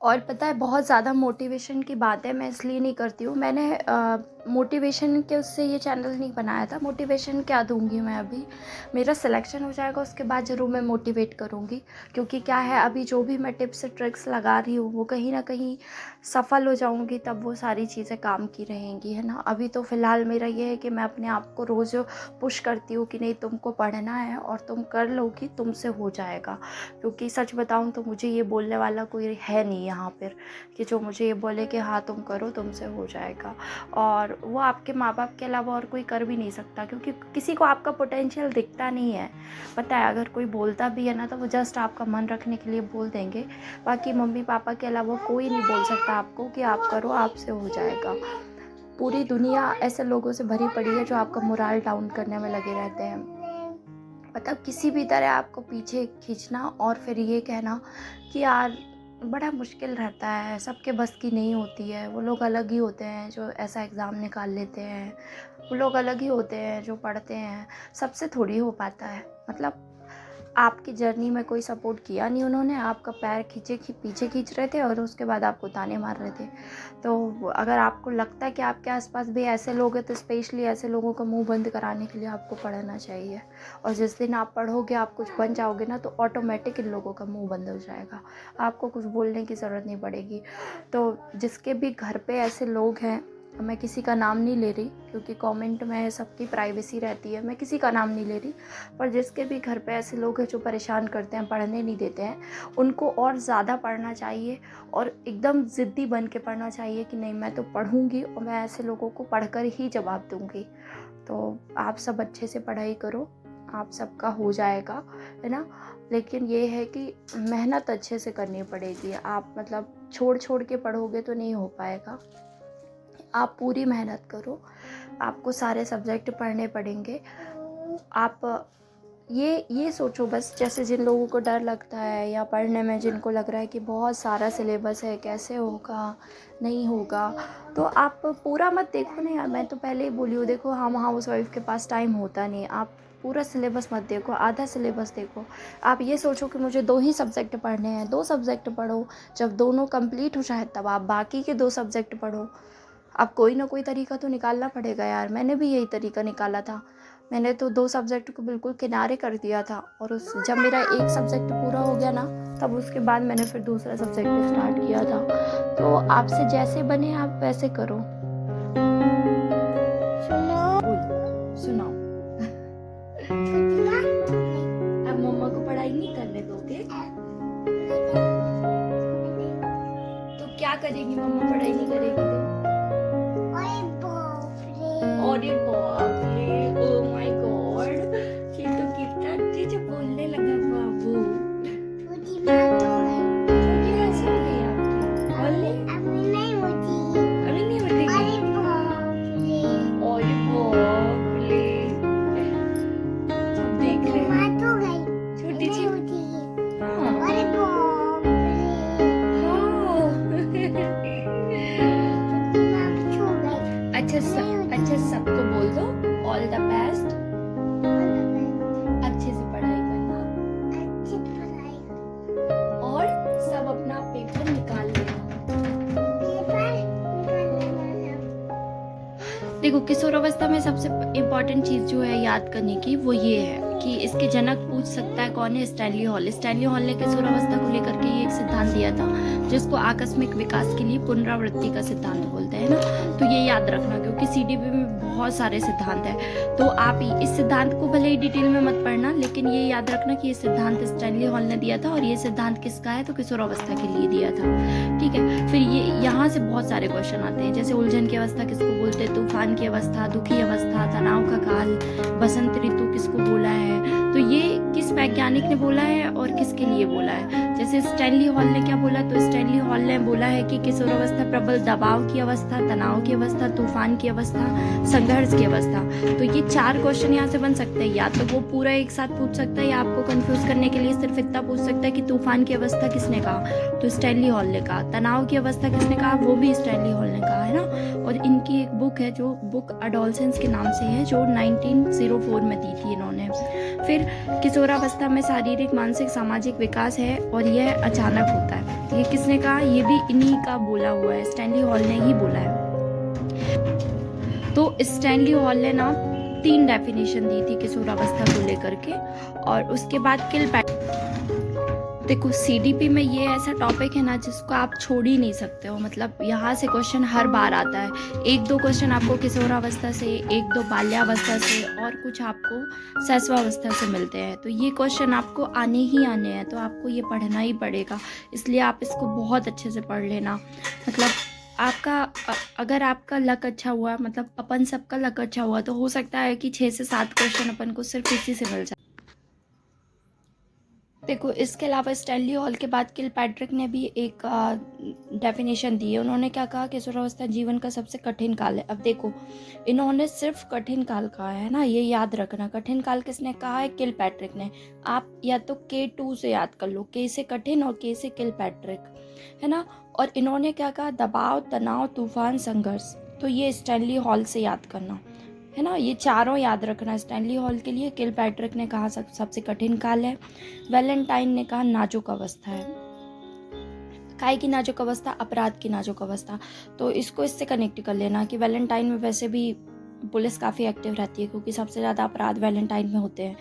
और पता है बहुत ज़्यादा मोटिवेशन की बात है, मैं इसलिए नहीं करती हूँ। मैंने मोटिवेशन के उससे ये चैनल नहीं बनाया था। मोटिवेशन क्या दूँगी मैं अभी, मेरा सिलेक्शन हो जाएगा उसके बाद ज़रूर मैं मोटिवेट करूँगी। क्योंकि क्या है, अभी जो भी मैं टिप्स ट्रिक्स लगा रही हूँ वो कहीं ना कहीं सफल हो जाऊँगी तब वो सारी चीज़ें काम की रहेंगी, है ना। अभी तो फ़िलहाल मेरा ये है कि मैं अपने आप को रोज़ पुश करती हूँ कि नहीं, तुमको पढ़ना है और तुम कर लोगी, तुमसे हो जाएगा। क्योंकि सच बताऊँ तो मुझे ये बोलने वाला कोई है नहीं यहाँ पर कि जो मुझे ये बोले कि हाँ तुम करो, तुमसे हो जाएगा। और वो आपके माँ बाप के अलावा और कोई कर भी नहीं सकता, क्योंकि किसी को आपका पोटेंशियल दिखता नहीं है। पता है, अगर कोई बोलता भी है ना तो वो जस्ट आपका मन रखने के लिए बोल देंगे। बाकी मम्मी पापा के अलावा कोई नहीं बोल सकता आपको कि आप करो, आपसे हो जाएगा। पूरी दुनिया ऐसे लोगों से भरी पड़ी है जो आपका मोराल डाउन करने में लगे रहते हैं। मतलब किसी भी तरह आपको पीछे खींचना और फिर ये कहना कि यार बड़ा मुश्किल रहता है, सबके बस की नहीं होती है। वो लोग अलग ही होते हैं जो ऐसा एग्ज़ाम निकाल लेते हैं, वो लोग अलग ही होते हैं जो पढ़ते हैं, सबसे थोड़ी हो पाता है। मतलब आपकी जर्नी में कोई सपोर्ट किया नहीं उन्होंने, आपका पैर पीछे खींच रहे थे और उसके बाद आपको ताने मार रहे थे। तो अगर आपको लगता है कि आपके आसपास भी ऐसे लोग हैं तो स्पेशली ऐसे लोगों का मुंह बंद कराने के लिए आपको पढ़ना चाहिए। और जिस दिन आप पढ़ोगे, आप कुछ बन जाओगे ना, तो ऑटोमेटिक इन लोगों का मुंह बंद हो जाएगा, आपको कुछ बोलने की ज़रूरत नहीं पड़ेगी। तो जिसके भी घर पे ऐसे लोग हैं, मैं किसी का नाम नहीं ले रही क्योंकि कमेंट में सबकी प्राइवेसी रहती है, मैं किसी का नाम नहीं ले रही, पर जिसके भी घर पे ऐसे लोग हैं जो परेशान करते हैं, पढ़ने नहीं देते हैं, उनको और ज़्यादा पढ़ना चाहिए और एकदम ज़िद्दी बन के पढ़ना चाहिए कि नहीं, मैं तो पढ़ूंगी और मैं ऐसे लोगों को पढ़कर ही जवाब दूंगी। तो आप सब अच्छे से पढ़ाई करो, आप सबका हो जाएगा, है ना। लेकिन ये है कि मेहनत अच्छे से करनी पड़ेगी। आप मतलब छोड़ के पढ़ोगे तो नहीं हो पाएगा। आप पूरी मेहनत करो, आपको सारे सब्जेक्ट पढ़ने पड़ेंगे। आप ये सोचो बस, जैसे जिन लोगों को डर लगता है या पढ़ने में जिनको लग रहा है कि बहुत सारा सिलेबस है, कैसे होगा, नहीं होगा, तो आप पूरा मत देखो ना यार। मैं तो पहले ही बोली हूँ, देखो हम हाउस वाइफ के पास टाइम होता नहीं। आप पूरा सिलेबस मत देखो, आधा सिलेबस देखो। आप ये सोचो कि मुझे 2 ही सब्जेक्ट पढ़ने हैं, 2 सब्जेक्ट पढ़ो। जब दोनों कंप्लीट हो जाए तब आप बाकी के 2 सब्जेक्ट पढ़ो। अब कोई ना कोई तरीका तो निकालना पड़ेगा यार। मैंने भी यही तरीका निकाला था। मैंने तो 2 सब्जेक्ट को बिल्कुल किनारे कर दिया था और जब मेरा एक सब्जेक्ट पूरा हो गया ना, तब उसके बाद मैंने फिर दूसरा सब्जेक्ट स्टार्ट किया था। तो आपसे जैसे बने आप वैसे करो। सुनाओ। अब मम्मा को पढ़ाई नहीं करने दोगे तो क्या करेगी मम्मा, पढ़ाई नहीं करेगी तो? अरे बाप रे, ओ माय गॉड, ये तो कितना अच्छे से बोलने लगा बाबू। छोटी भैंस हो गई आपकी? बोलने अभी नहीं होती। अरे बाप रे, अब देख रहे हैं छोटी सी। हाँ अच्छा सबको बोल दो ऑल द बेस्ट, अच्छे से पढ़ाई करना और सब अपना पेपर निकाल लेना। देखो, किशोरावस्था में सबसे इम्पोर्टेंट चीज़ जो है याद करने की, वो ये है कि इसके जनक पूछ सकता है कौन है? Stanley hall. स्टैनली हॉल ने किशोरावस्था को लेकर के ये एक सिद्धांत दिया था जिसको आकस्मिक विकास के लिए पुनरावृत्ति का सिद्धांत बोलते हैं ना। तो ये याद रखना, क्योंकि सीडीबी में बहुत सारे सिद्धांत हैं। तो आप इस सिद्धांत को भले ही डिटेल में मत पढ़ना, लेकिन ये याद रखना कि ये सिद्धांत स्टैनली हॉल ने दिया था और ये सिद्धांत किसका है? तो किशोरावस्था के लिए दिया था, ठीक है। फिर ये यहाँ से बहुत सारे क्वेश्चन आते हैं, जैसे उलझन की अवस्था किसको बोलते हैं, तूफान की अवस्था, दुखी अवस्था, तनाव का काल, बसंत ऋतु किसको बोला है, तो ये किस वैज्ञानिक ने बोला है और किसके लिए बोला है। जैसे स्टैनली हॉल ने क्या बोला, तो स्टैनली हॉल ने बोला है कि किशोरावस्था प्रबल दबाव की अवस्था, तनाव की अवस्था, तूफान की अवस्था, संघर्ष की अवस्था। तो ये 4 क्वेश्चन यहाँ से बन सकते हैं। या तो वो पूरा एक साथ पूछ सकता है या आपको कंफ्यूज करने के लिए सिर्फ इतना पूछ सकता है कि तूफान की अवस्था किसने कहा, तो स्टैनली हॉल ने कहा। तनाव की अवस्था किसने कहा, वो भी स्टैनली हॉल ने कहा, है ना। और इनकी एक बुक है जो बुक अडोलसेंस के नाम से है, जो 1904 में दी थी इन्होंने। फिर किशोरावस्था में शारीरिक, मानसिक, सामाजिक विकास है और यह अचानक होता है। ये किसने कहा? ये भी इन्हीं का बोला हुआ है, स्टैनली हॉल ने ही बोला है। तो स्टैनली हॉल ने ना 3 डेफिनेशन दी थी किशोरावस्था को लेकर के, और उसके बाद देखो सीडीपी में ये ऐसा टॉपिक है ना जिसको आप छोड़ ही नहीं सकते हो, मतलब यहाँ से क्वेश्चन हर बार आता है। 1-2 क्वेश्चन आपको किशोरावस्था से, 1-2 बाल्यावस्था से, और कुछ आपको शैशवावस्था से मिलते हैं। तो ये क्वेश्चन आपको आने ही आने हैं, तो आपको ये पढ़ना ही पड़ेगा, इसलिए आप इसको बहुत अच्छे से पढ़ लेना। मतलब अगर आपका लक अच्छा हुआ, मतलब अपन सबका लक अच्छा हुआ, तो हो सकता है कि 6 से 7 क्वेश्चन अपन को सिर्फ इसी से मिल जाए। देखो इसके अलावा स्टैनली हॉल के बाद किलपैट्रिक ने भी एक डेफिनेशन दी है। उन्होंने क्या कहा? किशोरावस्था जीवन का सबसे कठिन काल है। अब देखो इन्होंने सिर्फ कठिन काल कहा है ना, ये याद रखना। कठिन काल किसने कहा है? किलपैट्रिक ने। आप या तो K2 से याद कर लो, K से कठिन और K से किलपैट्रिक, है ना। और इन्होंने क्या कहा? दबाव, तनाव, तूफान, संघर्ष। तो ये स्टैनली हॉल से याद करना, है ना। ये चारों याद रखना स्टैनली हॉल के लिए। किलपैट्रिक ने कहा सबसे कठिन काल है। वैलेंटाइन ने कहा नाजुक अवस्था है। काय की नाजुक अवस्था? अपराध की नाजुक अवस्था। तो इसको इससे कनेक्ट कर लेना कि वैलेंटाइन में वैसे भी पुलिस काफ़ी एक्टिव रहती है, क्योंकि सबसे ज़्यादा अपराध वैलेंटाइन में होते हैं,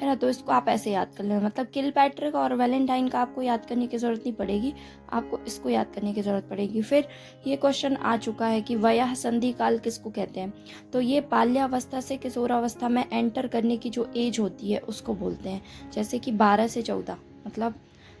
है ना। तो इसको आप ऐसे याद कर लेना, मतलब किलपैट्रिक और वैलेंटाइन का आपको याद करने की ज़रूरत नहीं पड़ेगी, आपको इसको याद करने की ज़रूरत पड़ेगी। फिर ये क्वेश्चन आ चुका है कि वयः संधि काल किसको कहते हैं? तो ये बाल्यावस्था से किशोरावस्था में एंटर करने की जो एज होती है उसको बोलते हैं। जैसे कि 12 से 14, मतलब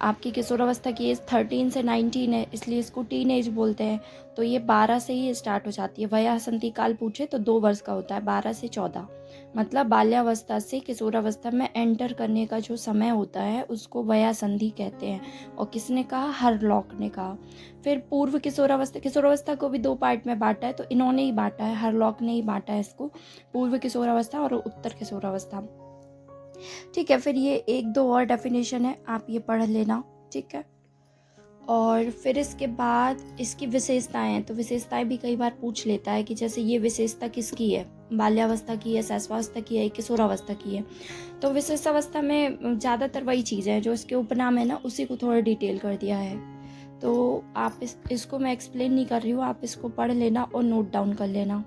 आपकी किशोरावस्था की एज 13 से 19 है, इसलिए इसको टीन एज बोलते हैं। तो ये 12 से ही स्टार्ट हो जाती है। वयः संधि काल पूछे तो 2 वर्ष का होता है, 12 से 14, मतलब बाल्यावस्था से किशोरावस्था में एंटर करने का जो समय होता है उसको वयः संधि कहते हैं। और किसने कहा? हरलॉक ने कहा। फिर पूर्व किशोरावस्था को भी 2 पार्ट में बांटा है, तो इन्होंने ही बांटा है, हरलॉक ने ही बांटा है इसको, पूर्व किशोरावस्था और उत्तर किशोरावस्था। ठीक है, फिर ये 1-2 और डेफिनेशन है, आप ये पढ़ लेना, ठीक है। और फिर इसके बाद इसकी विशेषताएं हैं, तो विशेषताएं भी कई बार पूछ लेता है कि जैसे ये विशेषता किसकी है? बाल्यावस्था की है, शैशवावस्था की है, किशोरावस्था की है। तो विशेषावस्था में ज़्यादातर वही चीज़ है जो इसके उपनाम है ना, उसी को थोड़ा डिटेल कर दिया है। तो आप इसको मैं एक्सप्लेन नहीं कर रही हूँ, आप इसको पढ़ लेना और नोट डाउन कर लेना।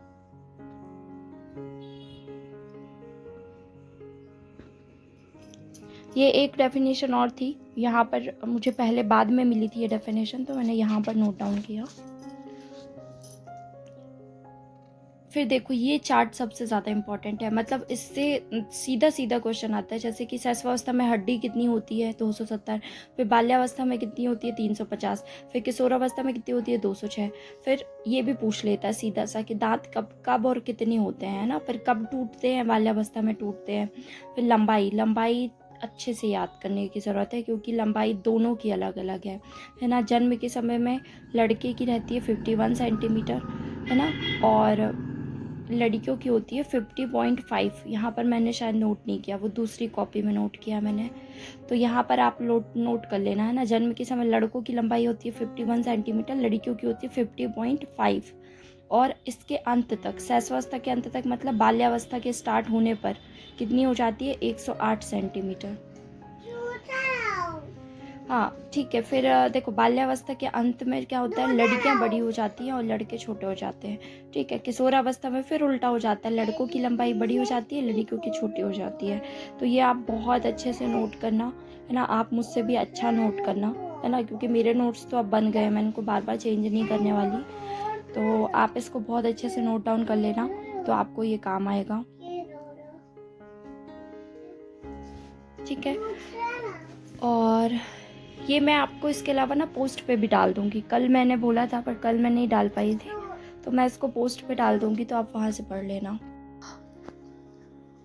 ये एक डेफिनेशन और थी, यहाँ पर मुझे पहले बाद में मिली थी ये डेफिनेशन, तो मैंने यहाँ पर नोट डाउन किया। फिर देखो ये चार्ट सबसे ज़्यादा इम्पॉर्टेंट है, मतलब इससे सीधा सीधा क्वेश्चन आता है। जैसे कि शैशवावस्था में हड्डी कितनी होती है? 270। फिर बाल्यावस्था में कितनी होती है? 350। फिर किशोरावस्था में कितनी होती है? 206। फिर ये भी पूछ लेता है सीधा सा कि दांत कब और कितने होते हैं, ना। फिर कब टूटते हैं? बाल्यावस्था में टूटते हैं। फिर लंबाई अच्छे से याद करने की ज़रूरत है, क्योंकि लंबाई दोनों की अलग अलग है ना। जन्म के समय में लड़के की रहती है 51 सेंटीमीटर, है ना, और लड़कियों की होती है 50.5। यहाँ पर मैंने शायद नोट नहीं किया, वो दूसरी कॉपी में नोट किया मैंने, तो यहाँ पर आप नोट कर लेना, है ना। जन्म के समय लड़कों की लंबाई होती है 51 सेंटीमीटर, लड़कियों की होती है 50.5। और इसके अंत तक, शैशवावस्था के अंत तक, मतलब बाल्यावस्था के स्टार्ट होने पर कितनी हो जाती है? 108 सेंटीमीटर। हाँ ठीक है। फिर देखो बाल्यावस्था के अंत में क्या होता है? लड़कियां बड़ी हो जाती हैं और लड़के छोटे हो जाते हैं, ठीक है। किशोरावस्था में फिर उल्टा हो जाता है, लड़कों की लंबाई बड़ी हो जाती है, लड़कियों की छोटी हो जाती है। तो ये आप बहुत अच्छे से नोट करना, है ना। आप मुझसे भी अच्छा नोट करना, है ना, क्योंकि मेरे नोट्स तो अब बन गए, मैं इनको बार बार चेंज नहीं करने वाली। तो आप इसको बहुत अच्छे से नोट डाउन कर लेना, तो आपको ये काम आएगा, ठीक है। और ये मैं आपको इसके अलावा ना पोस्ट पे भी डाल दूँगी। कल मैंने बोला था पर कल मैं नहीं डाल पाई थी, तो मैं इसको पोस्ट पे डाल दूँगी, तो आप वहाँ से पढ़ लेना।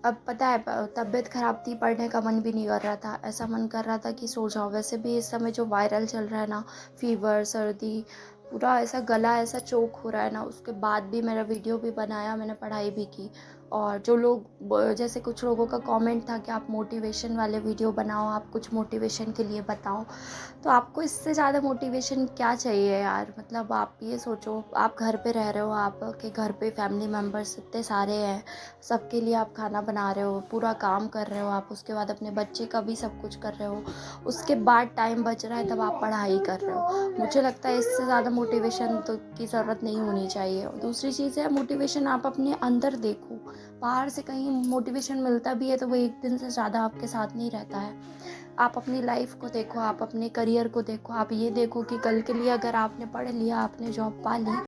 अब पता है तबीयत ख़राब थी, पढ़ने का मन भी नहीं कर रहा था, ऐसा मन कर रहा था कि सो जाओ। वैसे भी इस समय जो वायरल चल रहा है ना, फीवर, सर्दी, पूरा ऐसा गला ऐसा चोक हो रहा है ना, उसके बाद भी मेरा वीडियो भी बनाया, मैंने पढ़ाई भी की, और जो लोग जैसे कुछ लोगों का कमेंट था कि आप मोटिवेशन वाले वीडियो बनाओ, आप कुछ मोटिवेशन के लिए बताओ। तो आपको इससे ज़्यादा मोटिवेशन क्या चाहिए यार। मतलब आप ये सोचो, आप घर पे रह रहे हो, आपके घर पे फैमिली मेम्बर्स इतने सारे हैं, सबके लिए आप खाना बना रहे हो, पूरा काम कर रहे हो आप, उसके बाद अपने बच्चे का भी सब कुछ कर रहे हो, उसके बाद टाइम बच रहा है तब आप पढ़ाई कर रहे हो। मुझे लगता है इससे ज़्यादा मोटिवेशन तो की ज़रूरत नहीं होनी चाहिए। और दूसरी चीज़ है, मोटिवेशन आप अपने अंदर देखो। बाहर से कहीं मोटिवेशन मिलता भी है तो वो एक दिन से ज़्यादा आपके साथ नहीं रहता है। आप अपनी लाइफ को देखो, आप अपने करियर को देखो, आप ये देखो कि कल के लिए अगर आपने पढ़ लिया, आपने जॉब पा ली,